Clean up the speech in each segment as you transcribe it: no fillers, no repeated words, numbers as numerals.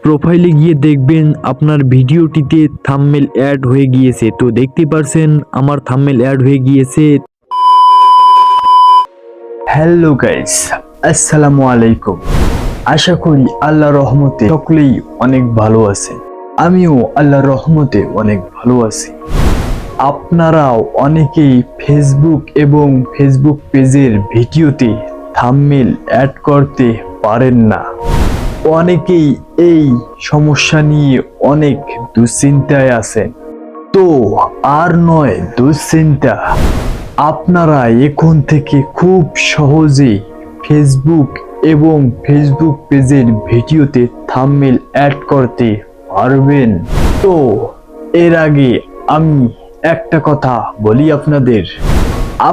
প্রোফাইলে গিয়ে দেখবেন আপনার ভিডিওটিতে থাম্বনেল অ্যাড হয়ে গিয়েছে। তো দেখতে পারছেন আমার থাম্বনেল অ্যাড হয়ে গিয়েছে। হ্যালো গাইস, আসসালামু আলাইকুম। আশা করি আল্লাহর রহমতে সকলেই অনেক ভালো আছে। আমিও আল্লাহর রহমতে অনেক ভালো আছি। আপনারাও অনেকেই ফেসবুক এবং ফেসবুক পেজের ভিডিওতে থাম্বনেল অ্যাড করতে পারেন না। অনেকেই এই সমস্যা নিয়ে অনেক দুশ্চিন্তায় আছেন। তো আর নয় দুশ্চিন্তা, আপনারা এখন থেকে খুব সহজেই ফেসবুক এবং ফেসবুক পেজের ভিডিওতে থাম্বনেল অ্যাড করতে পারবেন। তো এর আগে আমি একটা কথা বলি আপনাদের,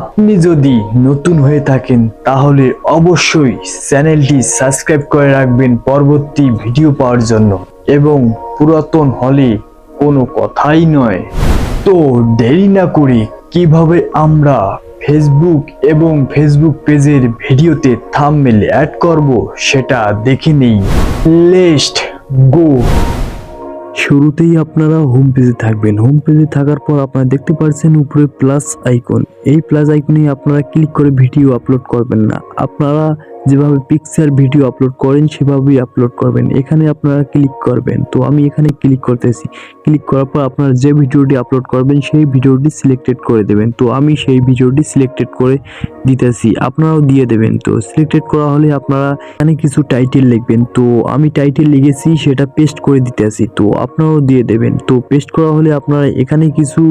আপনি যদি নতুন হয়ে থাকেন তাহলে অবশ্যই চ্যানেলটি সাবস্ক্রাইব করে রাখবেন পরবর্তী ভিডিও পাওয়ার জন্য, এবং পুরাতন হলে কোনো কথাই নয়। তো দেরি না করে কিভাবে আমরা ফেসবুক এবং ফেসবুক পেজের ভিডিওতে থাম্বনেল অ্যাড করব সেটা দেখে নেই। Let's go. শুরুতেই আপনারা হোম পেজে থাকবেন। হোম পেজে থাকার পর আপনারা দেখতে পাচ্ছেন উপরে প্লাস আইকন। এই প্লাস আইকনে আপনারা ক্লিক করে ভিডিও আপলোড করবেন না, আপনারা যেভাবে পিকচার ভিডিও আপলোড করেন সেভাবেই আপলোড করবেন। এখানে আপনারা ক্লিক করবেন। তো আমি এখানে ক্লিক করতেছি। ক্লিক করার পর আপনারা যে ভিডিওটি আপলোড করবেন সেই ভিডিওটি সিলেক্টেড করে দেবেন। তো আমি সেই ভিডিওটি সিলেক্টেড করে দিতেছি, আপনারাও দিয়ে দেবেন। তো সিলেক্টেড করা হলে আপনারা এখানে কিছু টাইটেল লিখবেন। তো আমি টাইটেল লিখেছি, সেটা পেস্ট করে দিতেছি। তো আপনারাও দিয়ে দেবেন। তো পেস্ট করা হলে আপনারা এখানে কিছু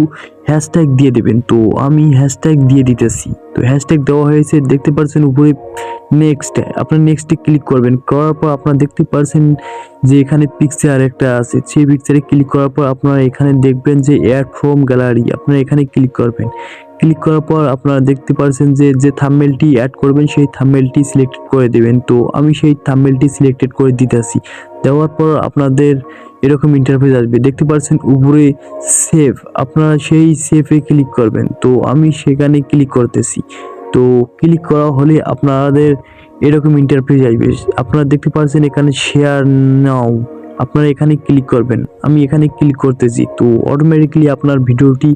হ্যাশট্যাগ দিয়ে দেবেন। তো আমি হ্যাশট্যাগ দিয়ে দিতেছি। তো হ্যাশট্যাগ দেওয়া হয়েছে, দেখতে পাচ্ছেন উপরে নেক্সট। আপনার নেক্সটে ক্লিক করবেন। করার পর আপনারা দেখতে পাচ্ছেন যে এখানে পিকচার একটা আছে, সেই পিকচারে ক্লিক করার পর আপনারা এখানে দেখবেন যে অ্যাড ফ্রম গ্যালারি, আপনারা এখানে ক্লিক করবেন। ক্লিক করার পর আপনারা দেখতে পাচ্ছেন যে থাম্বনেলটি অ্যাড করবেন সেই থাম্বনেলটি সিলেক্টেড করে দেবেন। তো আমি সেই থাম্বনেলটি সিলেক্টেড করে দিতেছি। দেওয়ার পর আপনাদের এরকম ইন্টারফেস আসবে, দেখতে পাচ্ছেন উপরে সেভ, আপনারা সেই সেভে ক্লিক করবেন। তো আমি সেখানে ক্লিক করতেছি। তো ক্লিক করা হলে আপনাদের এরকম ইন্টারফেস আসবে। আপনারা দেখতে পাচ্ছেন এখানে শেয়ার নাও, আপনারা এখানে ক্লিক করবেন। আমি এখানে ক্লিক করতেছি। তো অটোমেটিক্যালি আপনার ভিডিওটি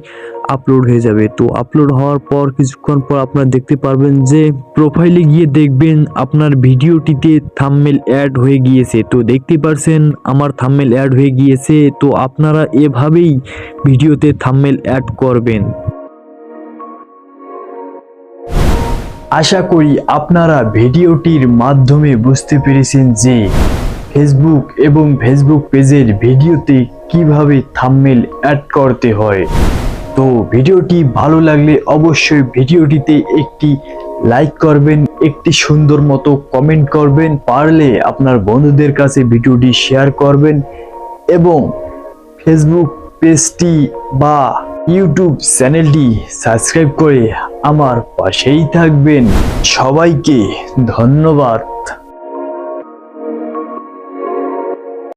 আপলোড হয়ে যাবে। তো আপলোড হওয়ার পর কিছুক্ষণ পর আপনারা দেখতে পারবেন যে প্রোফাইলে গিয়ে দেখবেন আপনার ভিডিওটিতে থাম্বনেল অ্যাড হয়ে গিয়েছে। তো দেখতে পারছেন আমার থাম্বনেল অ্যাড হয়ে গিয়েছে। তো আপনারা এভাবেই ভিডিওতে থাম্বনেল অ্যাড করবেন। আশা করি আপনারা ভিডিওটির মাধ্যমে বুঝতে পেরেছেন যে ফেসবুক এবং ফেসবুক পেজের ভিডিওতে কিভাবে থাম্বনেল অ্যাড করতে হয়। তো ভিডিওটি ভালো লাগলে অবশ্যই ভিডিওটিতে একটি লাইক করবেন, একটি সুন্দর মতো কমেন্ট করবেন, পারলে আপনার বন্ধুদের কাছে ভিডিওটি শেয়ার করবেন, এবং ফেসবুক পেজটি বা ইউটিউব চ্যানেলটি সাবস্ক্রাইব করে আমার পাশেই থাকবেন। সবাইকে ধন্যবাদ।